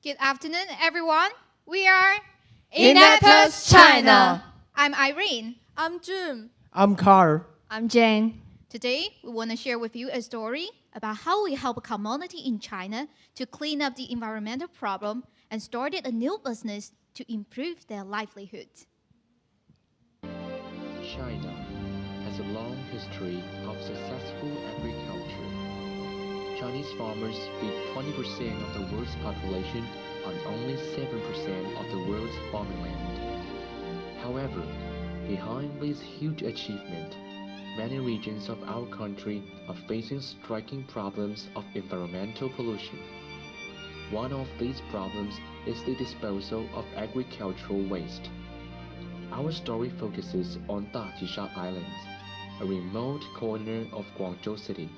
Good afternoon, everyone. We are Enactus China. I'm Irene. I'm Jim. I'm Carl. I'm Jane. Today, we want to share with you a story about how we help a community in China to clean up the environmental problem and started a new business to improve their livelihood. China has a long history of successful agriculture. Chinese farmers feed 20% of the world's population on only 7% of the world's farmland. However, behind this huge achievement, many regions of our country are facing striking problems of environmental pollution. One of these problems is the disposal of agricultural waste. Our story focuses on Dajisha Island, a remote corner of Guangzhou City,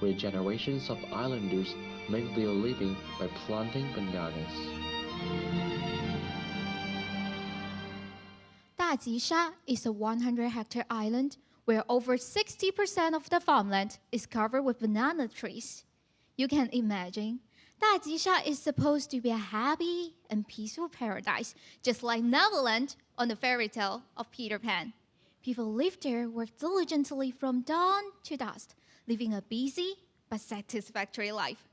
where generations of islanders make their living by planting bananas. Dajisha is a 100-hectare island where over 60% of the farmland is covered with banana trees. You can imagine, Dajisha is supposed to be a happy and peaceful paradise, just like Neverland on the fairy tale of Peter Pan. People live there, work diligently from dawn to dusk, living a busy but satisfactory life.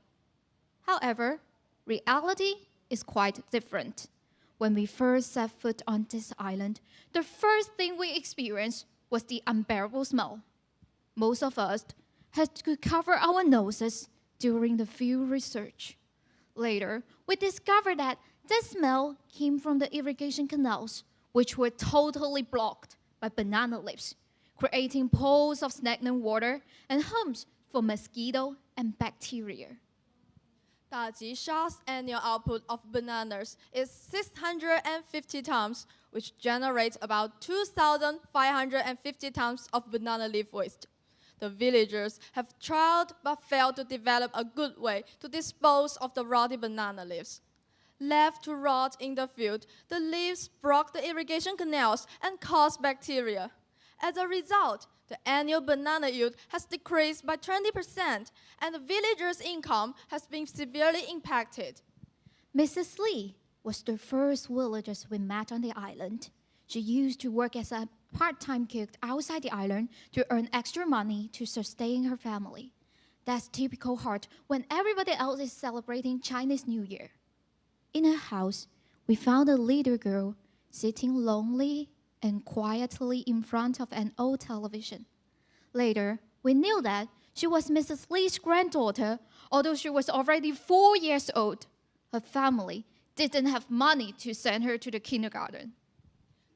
However, reality is quite different. When we first set foot on this island, the first thing we experienced was the unbearable smell. Most of us had to cover our noses during the field research. Later, we discovered that this smell came from the irrigation canals, which were totally blocked by banana leaves, creating pools of stagnant water and homes for mosquito and bacteria. Dajisha's annual output of bananas is 650 tons, which generates about 2,550 tons of banana leaf waste. The villagers have tried but failed to develop a good way to dispose of the rotty banana leaves. Left to rot in the field, the leaves block the irrigation canals and cause bacteria. As a result, the annual banana yield has decreased by 20%, and the villagers' income has been severely impacted. Mrs. Lee was the first villager we met on the island. She used to work as a part-time cook outside the island to earn extra money to sustain her family. That's typical her when everybody else is celebrating Chinese New Year. In her house, we found a little girl sitting lonely and quietly in front of an old television. Later, we knew that she was Mrs. Lee's granddaughter, although she was already 4 years old. Her family didn't have money to send her to the kindergarten.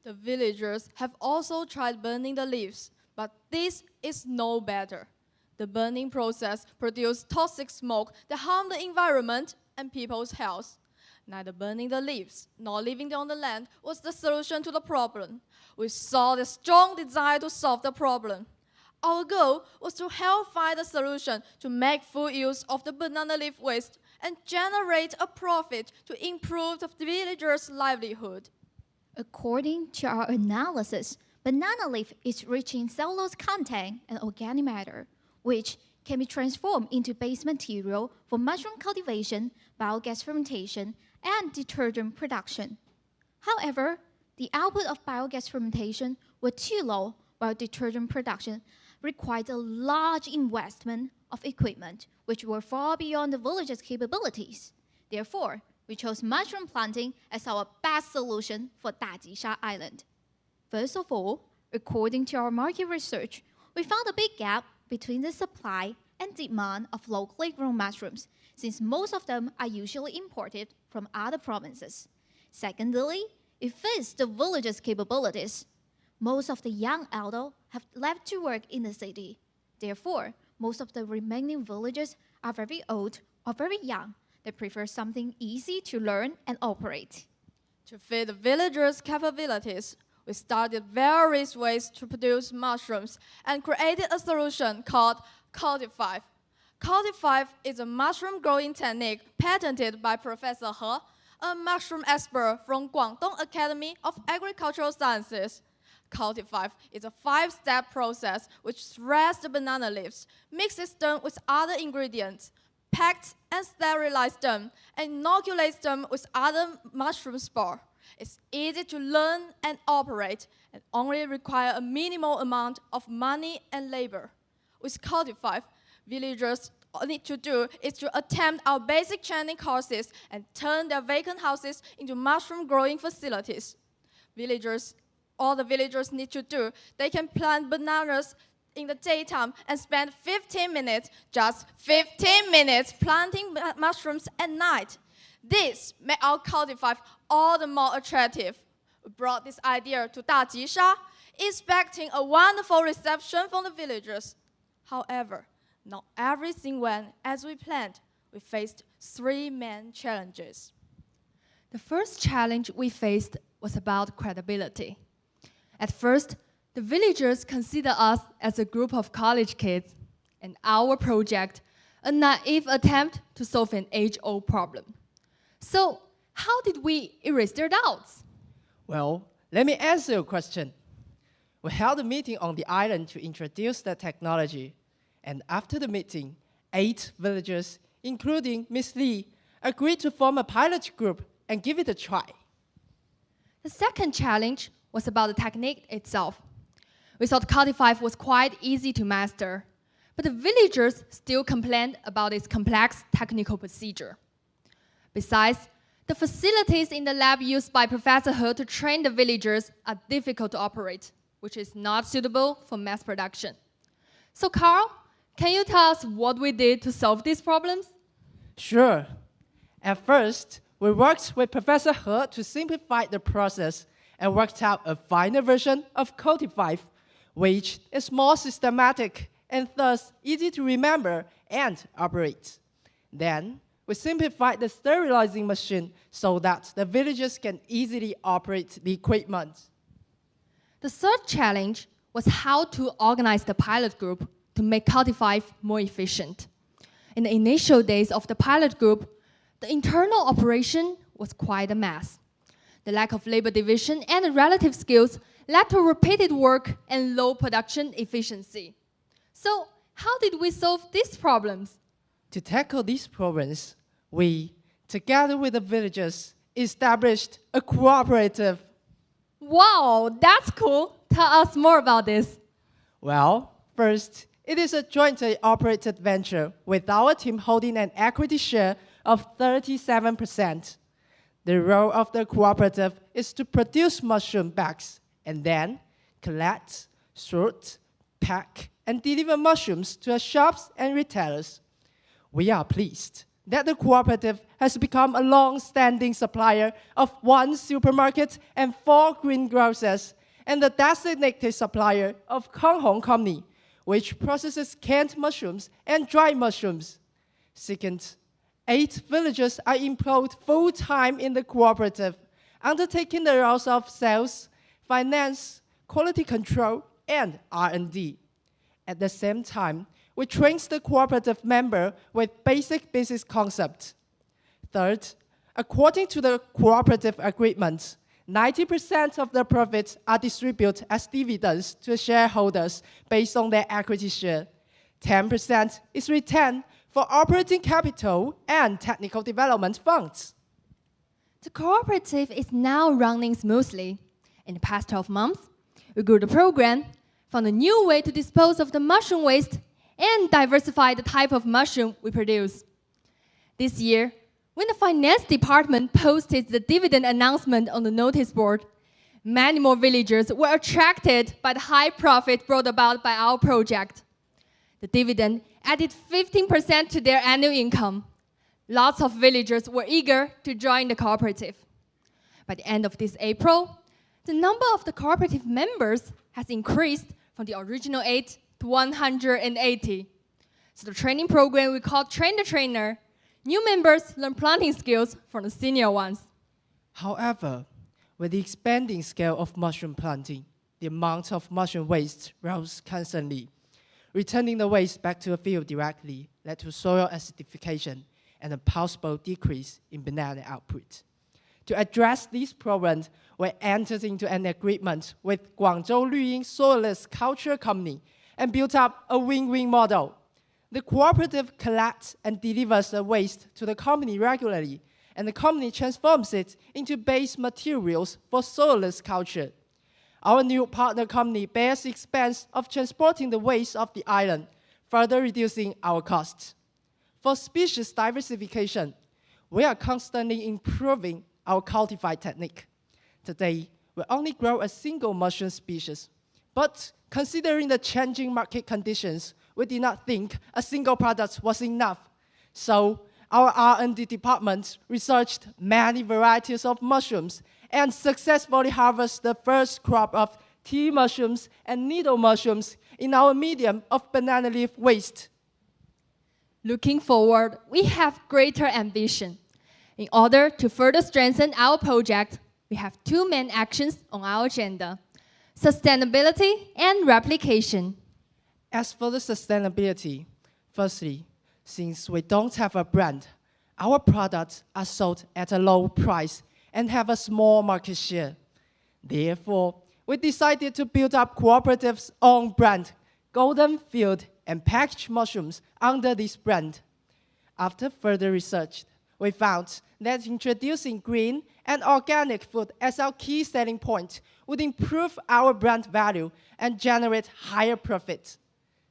The villagers have also tried burning the leaves, but this is no better. The burning process produced toxic smoke that harmed the environment and people's health. Neither burning the leaves nor leaving them on the land was the solution to the problem. We saw the strong desire to solve the problem. Our goal was to help find a solution to make full use of the banana leaf waste and generate a profit to improve the villagers' livelihood. According to our analysis, banana leaf is rich in cellulose content and organic matter, which can be transformed into base material for mushroom cultivation, biogas fermentation, and detergent production. However, the output of biogas fermentation was too low, while detergent production required a large investment of equipment, which were far beyond the villagers' capabilities. Therefore, we chose mushroom planting as our best solution for Dajisha Island. First of all, according to our market research, we found a big gap between the supply and demand of locally grown mushrooms, since most of them are usually imported from other provinces. Secondly, it fits the villagers' capabilities. Most of the young adults have left to work in the city. Therefore, most of the remaining villagers are very old or very young. They prefer something easy to learn and operate. To fit the villagers' capabilities, we studied various ways to produce mushrooms and created a solution called Cultivate. Cultivate is a mushroom growing technique patented by Professor He, a mushroom expert from Guangdong Academy of Agricultural Sciences. Cultivate is a 5-step process which threads the banana leaves, mixes them with other ingredients, packed and sterilize them, and inoculate them with other mushroom spore. It's easy to learn and operate, and only require a minimal amount of money and labor. With Cultivate, villagers need to do is to attempt our basic training courses and turn their vacant houses into mushroom growing facilities. All the villagers need to do, they can plant bananas in the daytime and spend 15 minutes, just 15 minutes, planting mushrooms at night. This made our Cultivate all the more attractive. We brought this idea to Dajisha, expecting a wonderful reception from the villagers. However, not everything went as we planned. We faced 3 main challenges. The first challenge we faced was about credibility. At first, the villagers consider us as a group of college kids, and our project a naive attempt to solve an age-old problem. So, how did we erase their doubts? Well, let me answer your question. We held a meeting on the island to introduce the technology, and after the meeting, 8 villagers, including Miss Lee, agreed to form a pilot group and give it a try. The second challenge was about the technique itself. We thought Cultivate was quite easy to master, but the villagers still complained about its complex technical procedure. Besides, the facilities in the lab used by Professor He to train the villagers are difficult to operate, which is not suitable for mass production. So Carl, can you tell us what we did to solve these problems? Sure. At first, we worked with Professor He to simplify the process and worked out a final version of Cultivate, which is more systematic and thus easy to remember and operate. Then, we simplified the sterilizing machine so that the villagers can easily operate the equipment. The third challenge was how to organize the pilot group to make Cultivate more efficient. In the initial days of the pilot group, the internal operation was quite a mess. The lack of labor division and relative skills led to repeated work and low production efficiency. So, how did we solve these problems? To tackle these problems, we, together with the villagers, established a cooperative. Wow, that's cool. Tell us more about this. Well, first, it is a jointly operated venture with our team holding an equity share of 37%. The role of the cooperative is to produce mushroom bags and then collect, sort, pack, and deliver mushrooms to our shops and retailers. We are pleased that the cooperative has become a long-standing supplier of 1 supermarket and 4 greengrocers, and the designated supplier of Kang Hong Company, which processes canned mushrooms and dried mushrooms. Second, 8 villagers are employed full-time in the cooperative, undertaking the roles of sales, finance, quality control, and R&D. At the same time, we train the cooperative member with basic business concepts. Third, according to the cooperative agreement, 90% of the profits are distributed as dividends to shareholders based on their equity share. 10% is retained for operating capital and technical development funds. The cooperative is now running smoothly. In the past 12 months, we grew the program, found a new way to dispose of the mushroom waste, and diversify the type of mushroom we produce. This year, when the finance department posted the dividend announcement on the notice board, many more villagers were attracted by the high profit brought about by our project. The dividend added 15% to their annual income. Lots of villagers were eager to join the cooperative. By the end of this April, the number of the cooperative members has increased from the original 8 to 180. So the training program we call Train the Trainer. New members learn planting skills from the senior ones. However, with the expanding scale of mushroom planting, the amount of mushroom waste rose constantly. Returning the waste back to the field directly led to soil acidification and a possible decrease in banana output. To address these problems, we entered into an agreement with Guangzhou Luying Soilless Culture Company and built up a win-win model. The cooperative collects and delivers the waste to the company regularly, and the company transforms it into base materials for soilless culture. Our new partner company bears the expense of transporting the waste of the island, further reducing our costs. For species diversification, we are constantly improving our cultivar technique. Today, we only grow a single mushroom species, but considering the changing market conditions, we did not think a single product was enough. So, our R&D department researched many varieties of mushrooms and successfully harvested the first crop of tea mushrooms and needle mushrooms in our medium of banana leaf waste. Looking forward, we have greater ambition. In order to further strengthen our project, we have two main actions on our agenda: sustainability and replication. As for the sustainability, firstly, since we don't have a brand, our products are sold at a low price and have a small market share. Therefore, we decided to build up Cooperative's own brand, Golden Field and Packaged Mushrooms, under this brand. After further research, we found that introducing green and organic food as our key selling point would improve our brand value and generate higher profit.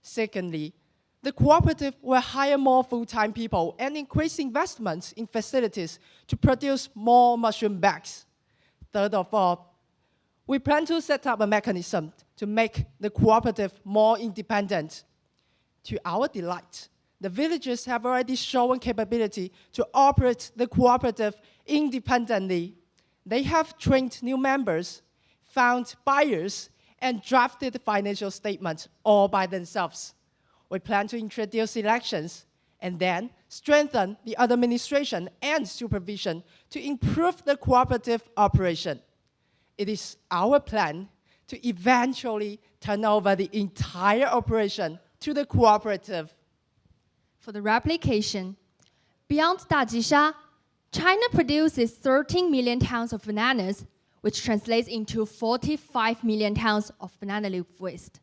Secondly, the cooperative will hire more full-time people and increase investments in facilities to produce more mushroom bags. Third of all, we plan to set up a mechanism to make the cooperative more independent. To our delight, the villagers have already shown capability to operate the cooperative independently. They have trained new members, found buyers, and drafted financial statements all by themselves. We plan to introduce elections and then strengthen the administration and supervision to improve the cooperative operation. It is our plan to eventually turn over the entire operation to the cooperative. For the replication, beyond Dajisha, China produces 13 million tons of bananas, which translates into 45 million tons of banana leaf waste.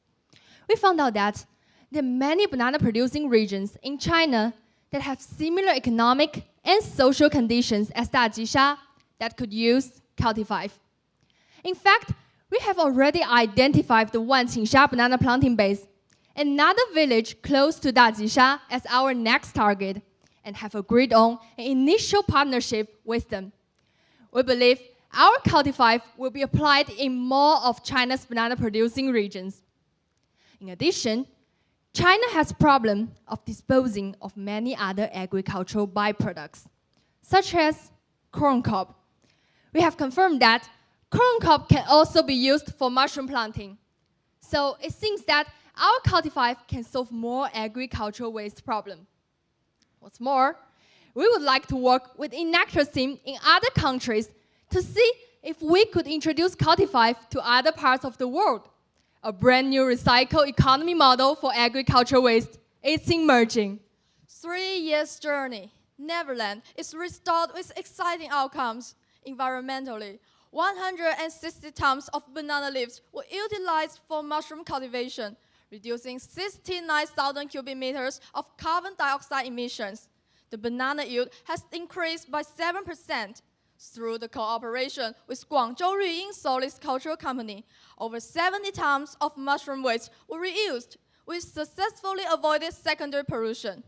We found out that there are many banana-producing regions in China that have similar economic and social conditions as Dajisha that could use cultivar. In fact, we have already identified the Wanqingsha banana planting base, another village close to Dajisha, as our next target, and have agreed on an initial partnership with them. We believe our cultivar will be applied in more of China's banana-producing regions. In addition, China has a problem of disposing of many other agricultural byproducts, such as corn cob. We have confirmed that corn cob can also be used for mushroom planting. So it seems that our cultivar can solve more agricultural waste problem. What's more, we would like to work with Enactus team in other countries to see if we could introduce cultivar to other parts of the world. A brand new recycle economy model for agricultural waste is emerging. 3 years journey, Neverland is restored with exciting outcomes. Environmentally, 160 tons of banana leaves were utilized for mushroom cultivation, reducing 69,000 cubic meters of carbon dioxide emissions. The banana yield has increased by 7%. Through the cooperation with Guangzhou Ruying Solids Cultural Company, over 70 tons of mushroom waste were reused, which successfully avoided secondary pollution.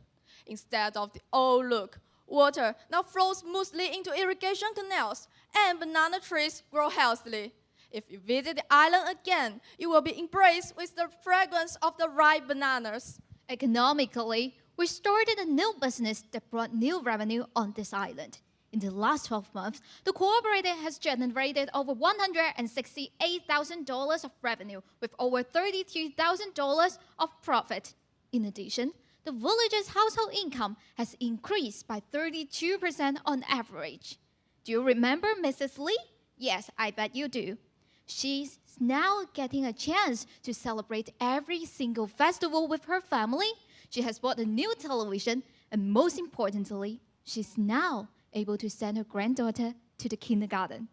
Instead of the old look, water now flows smoothly into irrigation canals, and banana trees grow healthily. If you visit the island again, you will be embraced with the fragrance of the ripe bananas. Economically, we started a new business that brought new revenue on this island. In the last 12 months, the cooperative has generated over $168,000 of revenue with over $32,000 of profit. In addition, the village's household income has increased by 32% on average. Do you remember Mrs. Lee? Yes, I bet you do. She's now getting a chance to celebrate every single festival with her family. She has bought a new television, and most importantly, she's now able to send her granddaughter to the kindergarten.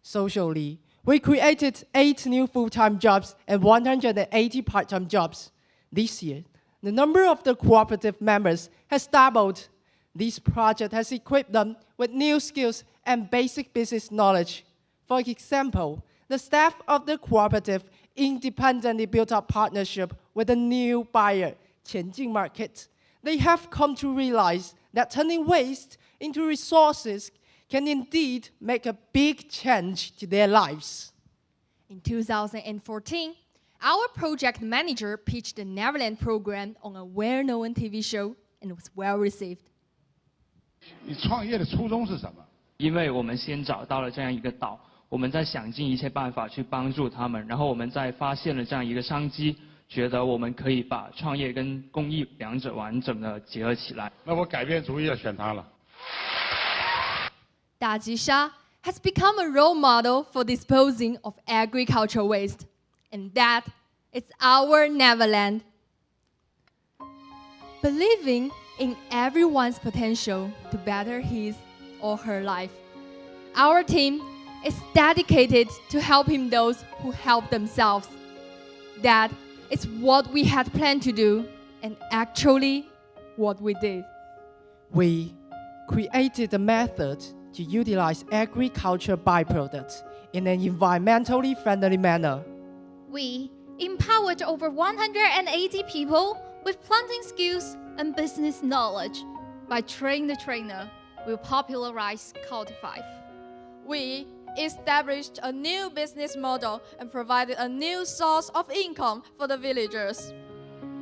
Socially, we created 8 new full-time jobs and 180 part-time jobs. This year, The number of the cooperative members has doubled. This project has equipped them with new skills and basic business knowledge. For example, the staff of the cooperative independently built a partnership with a new buyer, Qianjing Market. They have come to realize that turning waste into resources can indeed make a big change to their lives. In 2014, our project manager pitched the Neverland program on a well-known TV show and was well received. 你创业的初衷是什么？因为我们先找到了这样一个岛，我们在想尽一切办法去帮助他们，然后我们在发现了这样一个商机，觉得我们可以把创业跟公益两者完整的结合起来。那我改变主意了，选他了。Dajisha has become a role model for disposing of agricultural waste, and that is our Neverland. Believing in everyone's potential to better his or her life, our team is dedicated to helping those who help themselves. That is what we had planned to do, and actually what we did. We created a method to utilize agriculture byproducts in an environmentally friendly manner. We empowered over 180 people with planting skills and business knowledge. By Train the Trainer, we popularize Cultivate. We established a new business model and provided a new source of income for the villagers.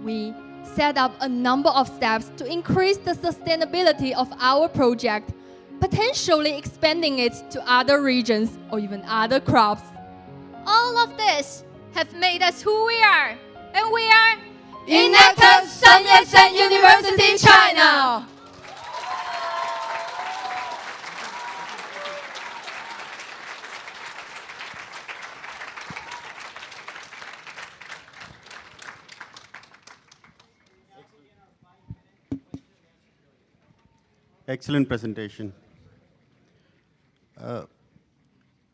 We set up a number of steps to increase the sustainability of our project, potentially expanding it to other regions or even other crops. All of this have made us who we are, and we are Enactus Sun Yat-sen University, China. Excellent presentation.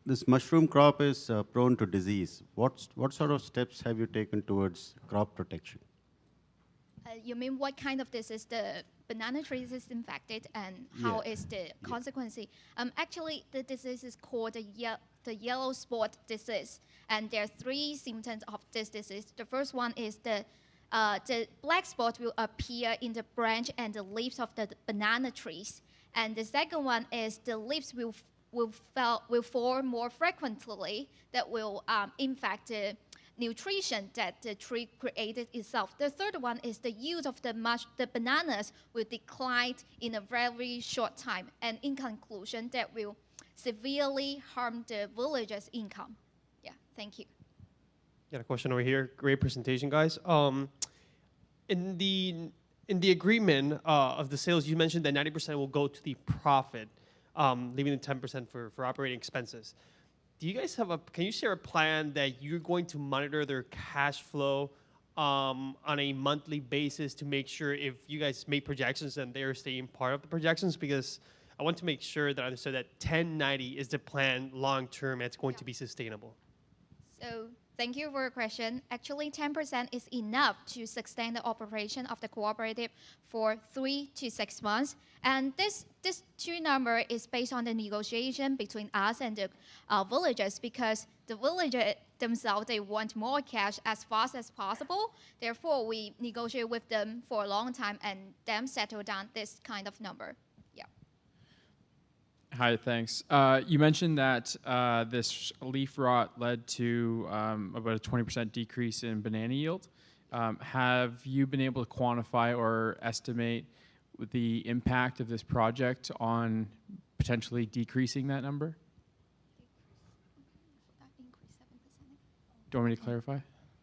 This mushroom crop is prone to disease. What sort of steps have you taken towards crop protection? You mean what kind of disease the banana tree is infected and how is the consequence? Actually, the disease is called the yellow spot disease, and there are 3 symptoms of this disease. The first one is the black spot will appear in the branch and the leaves of the banana trees, and the second one is the leaves will fall more frequently. That will infect the nutrition that the tree created itself. The third one is the yield of the bananas will decline in a very short time, and in conclusion, that will severely harm the villagers' income. Yeah, thank you. Got a question over here. Great presentation, guys. In the agreement of the sales, you mentioned that 90% will go to the profit, leaving the 10% for operating expenses. Do you guys can you share a plan that you're going to monitor their cash flow on a monthly basis to make sure if you guys make projections and they're staying part of the projections? Because I want to make sure that I understood that 1090 is the plan long term and it's going to be sustainable. So thank you for your question. Actually, 10% is enough to sustain the operation of the cooperative for 3 to 6 months. And this 2 number is based on the negotiation between us and the villagers, because the villagers themselves, they want more cash as fast as possible. Therefore, we negotiate with them for a long time and them settle down this kind of number. Yeah. Hi, thanks. You mentioned that this leaf rot led to about a 20% decrease in banana yield. Have you been able to quantify or estimate the impact of this project on potentially decreasing that number? Do you want me to clarify?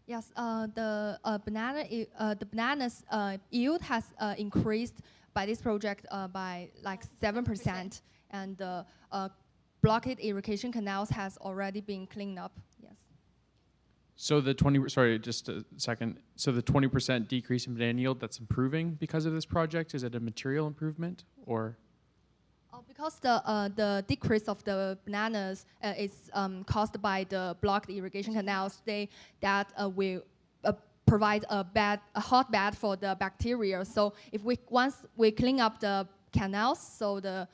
Yes, the bananas yield has increased by this project by like 7%, and the blockade irrigation canals has already been cleaned up. Yes. So the 20% decrease in banana yield, that's improving because of this project. Is it a material improvement or? Because the decrease of the bananas is caused by the blocked irrigation canals, that will provide a hot bed for the bacteria. So if once we clean up the canals, so the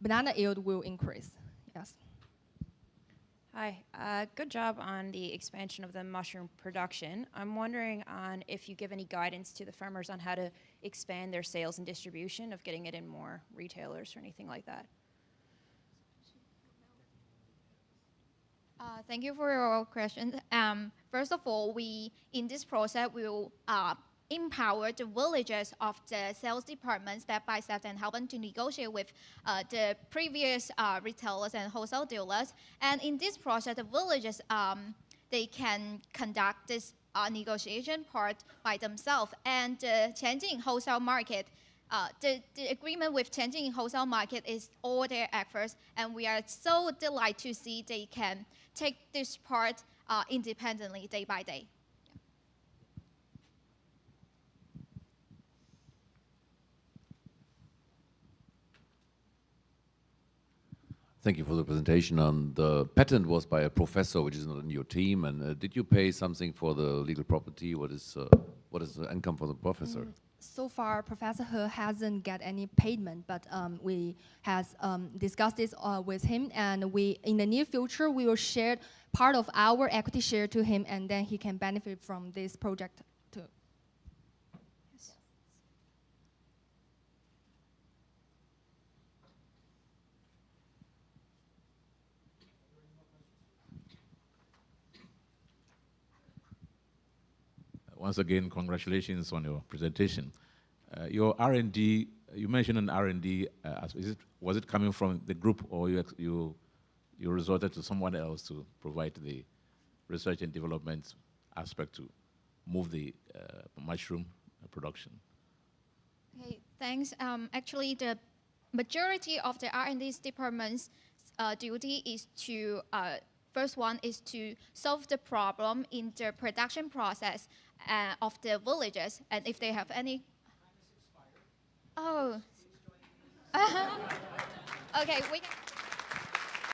banana yield will increase. Yes. Hi, good job on the expansion of the mushroom production. I'm wondering on if you give any guidance to the farmers on how to expand their sales and distribution of getting it in more retailers or anything like that. Thank you for your question. First of all, in this process, we will empower the villagers of the sales department step by step and help them to negotiate with the previous retailers and wholesale dealers. And in this process, the villagers, they can conduct this negotiation part by themselves. And changing wholesale market, the agreement with changing in wholesale market is all their efforts, and we are so delighted to see they can take this part independently day by day. Thank you for the presentation. The patent was by a professor, which is not in your team. And did you pay something for the legal property? What is the income for the professor? So far, Professor He hasn't got any payment, but we has discussed this with him, and in the near future we will share part of our equity share to him, and then he can benefit from this project too. Yes. Once again, congratulations on your presentation. Your R&D, you mentioned an R&D. Was it coming from the group, or you resorted to someone else to provide the research and development aspect to move the mushroom production? Okay, thanks. Actually, the majority of the R&D department's duty is to first one is to solve the problem in the production process of the villagers, and if they have any. Oh. Okay, we can.